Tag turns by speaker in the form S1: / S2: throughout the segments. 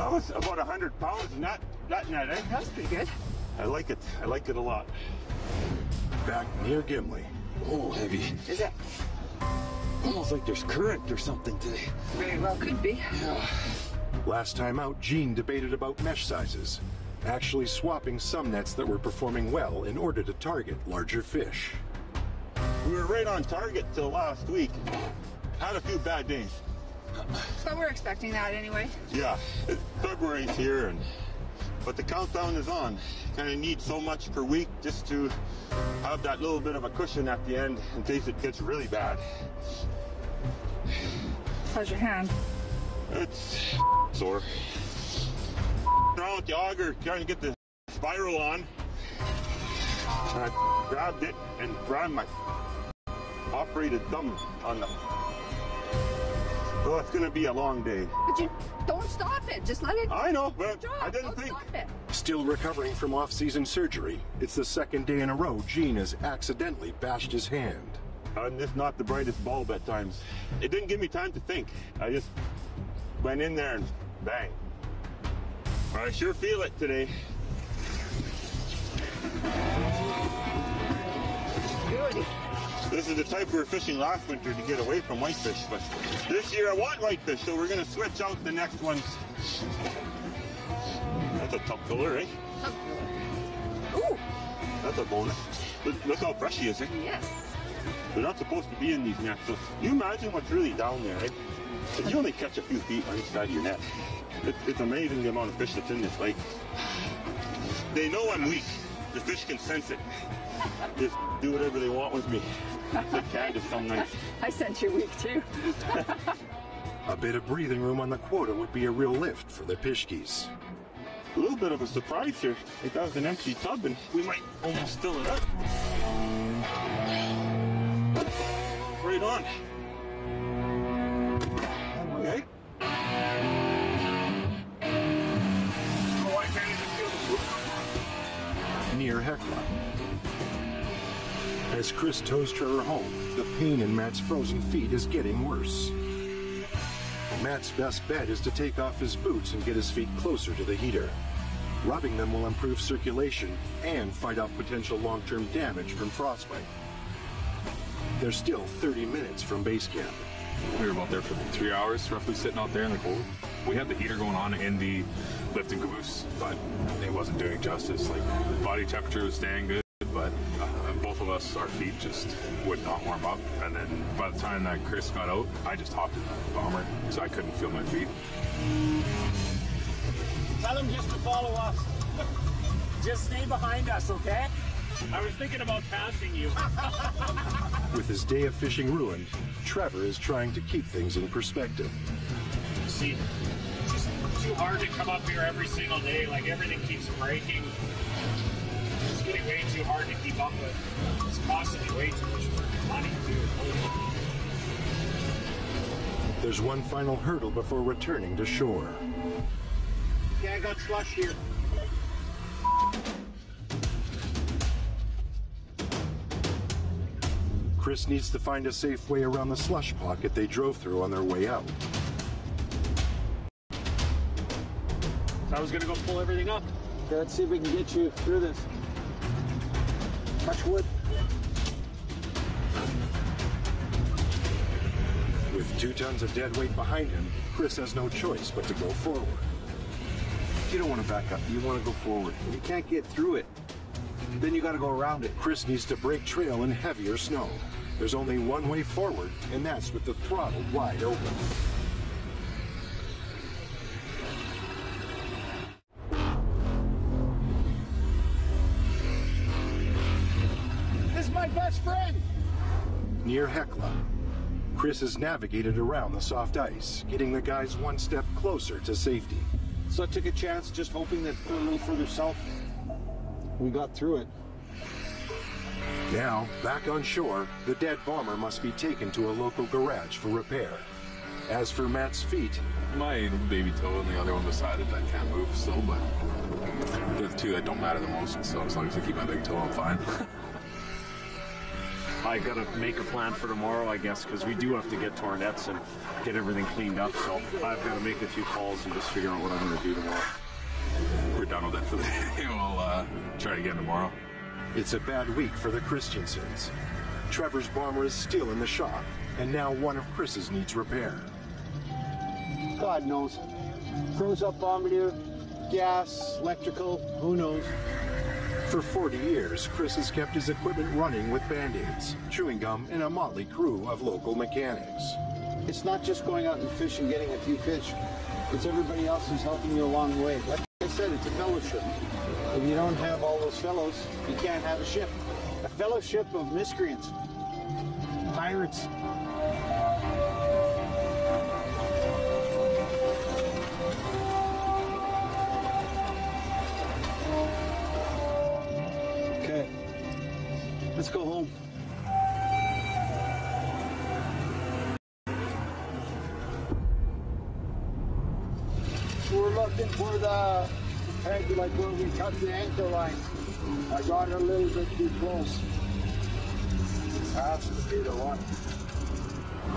S1: That was about 100 pounds net, that net, eh?
S2: That was pretty good.
S1: I like it. I like it a lot.
S3: Back near Gimli.
S1: Oh, heavy.
S2: Is it?
S1: Almost like there's current or something today.
S2: Very well could be.
S1: Yeah.
S3: Last time out, Gene debated about mesh sizes, actually swapping some nets that were performing well in order to target larger fish.
S1: We were right on target till last week. Had a few bad days.
S2: But we're expecting that anyway.
S1: Yeah, February's here, but the countdown is on. Kind of need so much per week just to have that little bit of a cushion at the end in case it gets really bad.
S2: How's your hand?
S1: It's sore. Around with the auger, trying to get the spiral on. And I grabbed it and grabbed my operated thumb on the... Oh, it's gonna be a long day.
S2: But you don't stop it. Just let it.
S1: I know, but
S2: drop.
S1: I didn't
S2: Don't
S1: think.
S2: Stop it.
S3: Still recovering from off-season surgery, it's the second day in a row Gene has accidentally bashed his hand.
S1: I'm just not the brightest bulb at times. It didn't give me time to think. I just went in there and bang. I sure feel it today.
S2: Good.
S1: This is the type we were fishing last winter to get away from whitefish, but this year I want whitefish, so we're gonna switch out the next ones. That's a tough filler, eh?
S2: Ooh.
S1: That's a bonus. Look how fresh he is, eh?
S2: Yes.
S1: They're not supposed to be in these nets, so you imagine what's really down there, eh? If you only catch a few feet on each side of your net, it's amazing the amount of fish that's in this lake. They know I'm weak. The fish can sense it. Just do whatever they want with me. The cat is some nights.
S2: I sense you're weak too.
S3: A bit of breathing room on the quota would be a real lift for the Pishkis.
S1: A little bit of a surprise here. Like that was an empty tub and we might almost fill it up. Right on. Okay.
S3: Near Hecla. As Chris tows Trevor home, the pain in Matt's frozen feet is getting worse. Matt's best bet is to take off his boots and get his feet closer to the heater. Rubbing them will improve circulation and fight off potential long-term damage from frostbite. They're still 30 minutes from base camp.
S4: We were about there for 3 hours, roughly sitting out there in the cold. We had the heater going on in the lifting caboose, but it wasn't doing justice. Like, body temperature was staying good, but both of us, our feet just would not warm up. And then by the time that Chris got out, I just hopped in the bomber, so I couldn't feel my feet.
S5: Tell him just to follow us. Just stay behind us, okay? I was thinking about passing you.
S3: With his day of fishing ruined, Trevor is trying to keep things in perspective.
S5: See, it's just too hard to come up here every single day. Like, everything keeps breaking. It's getting way too hard to keep up with. It's costing me way too much money, too.
S3: There's one final hurdle before returning to shore.
S5: Okay, I got slush here.
S3: Chris needs to find a safe way around the slush pocket they drove through on their way out.
S5: I was gonna go pull everything up. Okay, let's see if we can get you through this. Much wood.
S3: With 2 tons of dead weight behind him, Chris has no choice but to go forward.
S6: You don't want to back up. You want to go forward. You can't get through it. Then you got to go around it.
S3: Chris needs to break trail in heavier snow. There's only one way forward, and that's with the throttle wide open.
S5: This is my best friend.
S3: Near Hecla, Chris has navigated around the soft ice, getting the guys one step closer to safety.
S6: So I took a chance, just hoping that a little further south, we got through it.
S3: Now, back on shore, the dead bomber must be taken to a local garage for repair. As for Matt's feet,
S4: My baby toe and the other one beside it that can't move still, but they're the two that don't matter the most, so as long as I keep my big toe, I'm fine.
S7: I gotta make a plan for tomorrow, I guess, because we do have to get to our nets and get everything cleaned up. So I've got to make a few calls and just figure out what I'm going to do tomorrow.
S4: We're done with that for the day. We'll try again tomorrow.
S3: It's a bad week for the Christiansens. Trevor's bomber is still in the shop, and now one of Chris's needs repair.
S6: God knows. Froze up bombardier, gas, electrical, who knows?
S3: For 40 years, Chris has kept his equipment running with Band-Aids, chewing gum, and a motley crew of local mechanics.
S6: It's not just going out and fishing and getting a few fish. It's everybody else who's helping you along the way. Like I said, it's a fellowship. If you don't have all those fellows, you can't have a ship. A fellowship of miscreants. Pirates. Okay. Let's go home. We're looking for the peg, like where we cut the anchor line. I got a little bit too close. Has to be the one.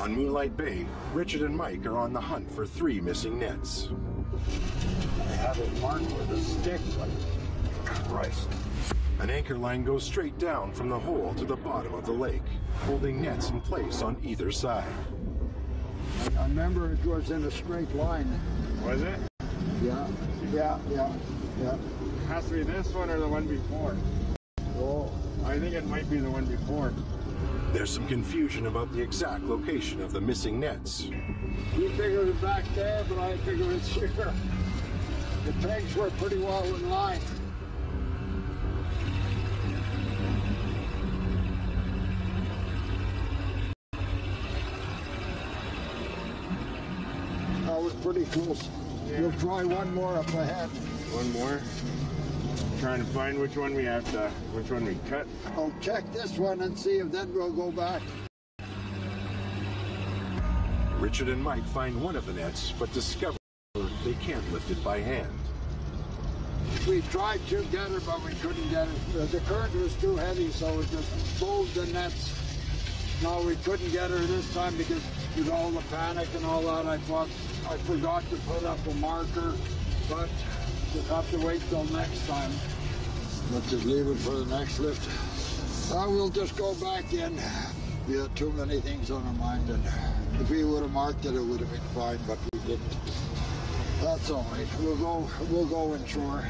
S3: On Moonlight Bay, Richard and Mike are on the hunt for 3 missing nets.
S6: I have it marked with a stick, but Christ.
S3: An anchor line goes straight down from the hole to the bottom of the lake, holding nets in place on either side.
S6: I remember it was in a straight line.
S8: Was it?
S6: Yeah.
S8: Has to be this one or the one before.
S6: Oh.
S8: I think it might be the one before.
S3: There's some confusion about the exact location of the missing nets.
S6: He figured it back there, but I figured it's here. The pegs were pretty well in line. That was pretty close. Yeah. We'll try one more up ahead.
S8: One more. Trying to find which one we have to, which one we cut.
S6: I'll check this one and see if then we'll go back.
S3: Richard and Mike find one of the nets, but discover they can't lift it by hand.
S6: We tried to get it, but we couldn't get it. The current was too heavy, so it just pulled the nets. No, we couldn't get her this time because with all the panic and all that, I thought I forgot to put up a marker, but we'll have to wait till next time. Let's just leave it for the next lift. We'll just go back in. We had too many things on our mind, and if we would have marked it, it would have been fine, but we didn't. That's all right. We'll go inshore.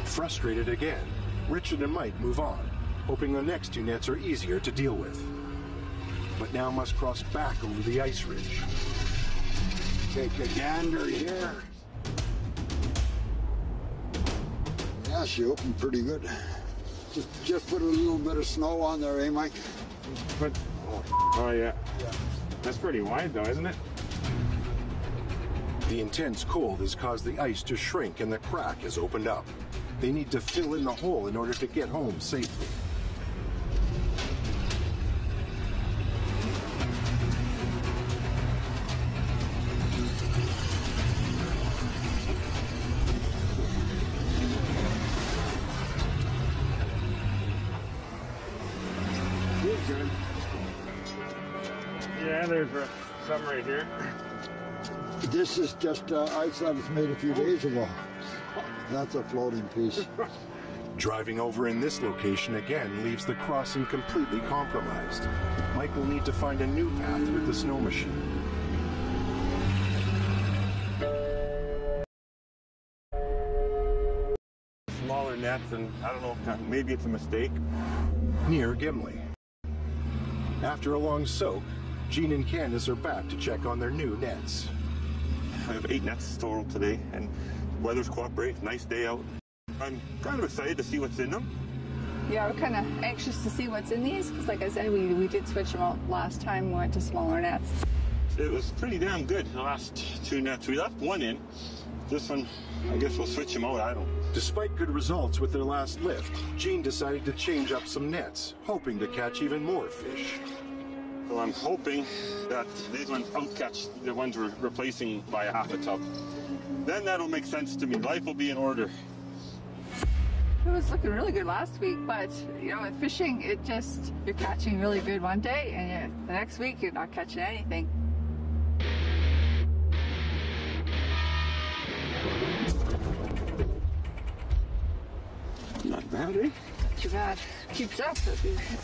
S3: Frustrated again, Richard and Mike move on, hoping the next 2 nets are easier to deal with. But now must cross back over the ice ridge.
S6: Take a gander here. Yeah, she opened pretty good. Just put a little bit of snow on there, eh, Mike?
S8: Oh yeah. That's pretty wide though, isn't it?
S3: The intense cold has caused the ice to shrink and the crack has opened up. They need to fill in the hole in order to get home safely.
S8: Good. Yeah, there's some right here.
S6: This is just ice that was made a few days ago. That's a floating piece.
S3: Driving over in this location again leaves the crossing completely compromised. Mike will need to find a new path with the snow machine.
S1: Smaller nets, and I don't know, maybe it's a mistake.
S3: Near Gimli. After a long soak, Gene and Candace are back to check on their new nets.
S1: I have 8 nets total today, and weather's cooperating. Nice day out. I'm kind of excited to see what's in them.
S2: Yeah, we're kind of anxious to see what's in these, because like I said, we did switch them out last time we went to smaller nets.
S1: It was pretty damn good, the last 2 nets. We left one in. This one, I guess we'll switch them out, I don't.
S3: Despite good results with their last lift, Gene decided to change up some nets, hoping to catch even more fish.
S1: So I'm hoping that these ones outcatch the ones we're replacing by a half a tub. Then that'll make sense to me. Life will be in order.
S2: it was looking really good last week, but you know, with fishing, it just, you're catching really good one day, and the next week you're not catching anything.
S1: Not bad, eh?
S2: Too bad. Keeps up.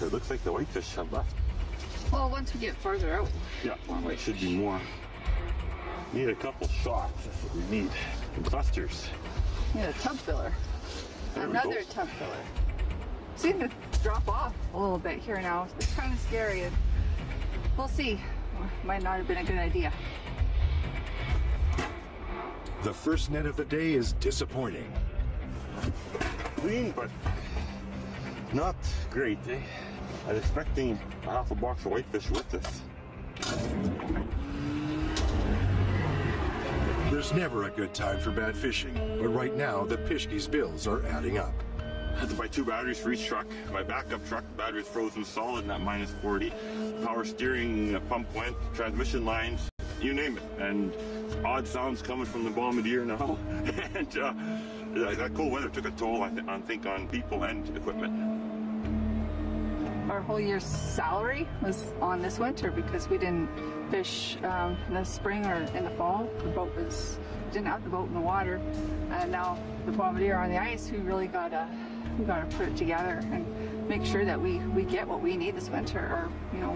S1: It looks like the whitefish have left.
S2: Well, once we get further out.
S1: Yeah, there should be more. Need a couple shots, that's what we need. In clusters.
S2: Need a tub filler.
S1: There
S2: Another tub filler. Seem to drop off a little bit here now. It's kind of scary. And we'll see. Might not have been a good idea.
S3: The first net of the day is disappointing.
S1: Clean, but not great, eh? I was expecting a half a box of whitefish with this.
S3: There's never a good time for bad fishing, but right now the Pishki's bills are adding up.
S1: I had to buy 2 batteries for each truck. My backup truck, the battery's frozen solid at minus 40. Power steering pump went, transmission lines, you name it. And odd sounds coming from the bombardier now. And that cold weather took a toll, I think, on people and equipment.
S2: Our whole year's salary was on this winter because we didn't fish in the spring or in the fall. The boat was, didn't have the boat in the water, and now the bombardier on the ice. We really gotta put it together and make sure that we get what we need this winter. Or you know,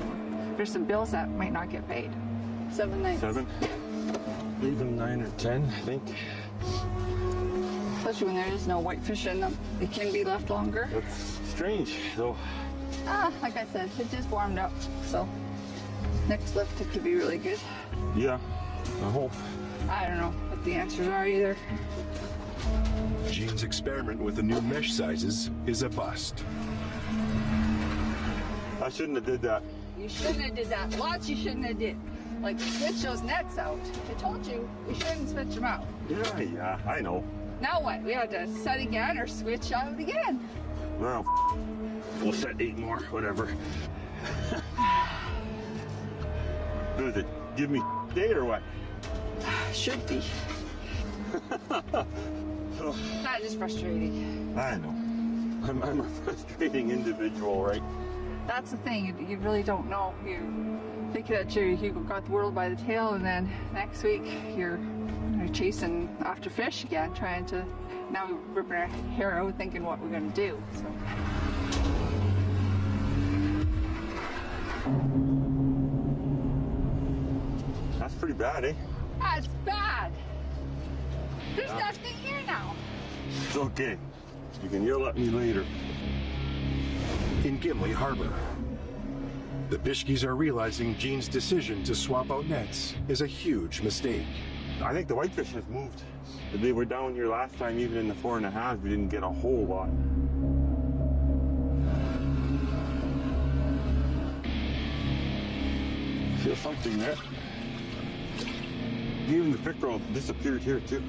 S2: there's some bills that might not get paid. 7 nights.
S1: 7. Leave them 9 or 10, I think.
S2: Especially when there is no whitefish in them, they can be left longer.
S1: That's strange, though.
S2: Like I said, it just warmed up, so next lift it could be really good.
S1: Yeah, I hope.
S2: I don't know what the answers are either.
S3: Gene's experiment with the new mesh sizes is a bust.
S1: I shouldn't have did that.
S2: You shouldn't have did that. Lots you shouldn't have did. Like switch those nets out. I told you we shouldn't switch them out.
S1: Yeah, I know.
S2: Now what? We have to set again or switch out again.
S1: Well, we'll set 8 more, whatever. Does it give me day or what?
S2: Should be. That is frustrating.
S1: I know. I'm a frustrating individual, right?
S2: That's the thing. You really don't know. You think that you got the world by the tail, and then next week you're chasing after fish again, trying to. Now we're ripping our hair out thinking what we're going to do. So.
S1: That's pretty bad, eh?
S2: That's bad. There's nothing here now.
S1: It's okay. You can yell at me later.
S3: In Gimli Harbor, the Pishkis are realizing Gene's decision to swap out nets is a huge mistake.
S1: I think the whitefish has moved. They were down here last time, even in the 4.5. We didn't get a whole lot. Feel something there. Even the pickerel disappeared here too.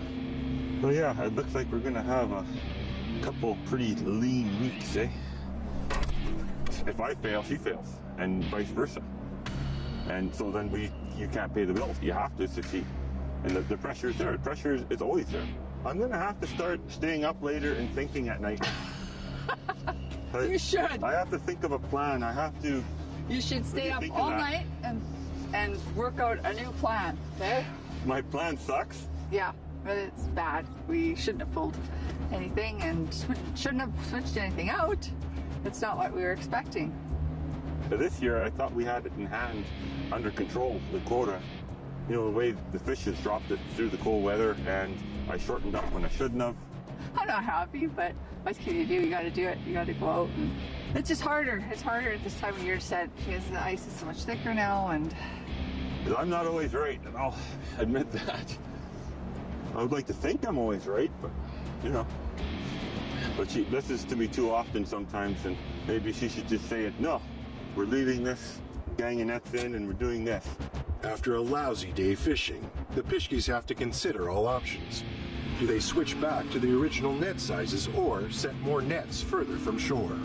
S1: So yeah, it looks like we're gonna have a couple pretty lean weeks, eh? If I fail, she fails, and vice versa. And so then you can't pay the bills. You have to succeed. And the pressure is there. The pressure is always there. I'm gonna have to start staying up later and thinking at night.
S2: You should.
S1: I have to think of a plan. I have to.
S2: You should stay up all night and work out a new plan, okay?
S1: My plan sucks.
S2: Yeah, but it's bad. We shouldn't have pulled anything and shouldn't have switched anything out. It's not what we were expecting.
S1: But this year, I thought we had it in hand, under control, the quota. You know, the way the fish has dropped it through the cold weather, and I shortened up when I shouldn't have.
S2: I'm not happy, but what can you do? You got to do it. You got to go out. And it's just harder. It's harder at this time of year to set because the ice is so much thicker now, and
S1: I'm not always right, and I'll admit that. I would like to think I'm always right, but you know. But she listens to me too often sometimes, and maybe she should just say it. No, we're leaving this gang of nets in, and we're doing this.
S3: After a lousy day fishing, the Pishkis have to consider all options. Do they switch back to the original net sizes or set more nets further from shore?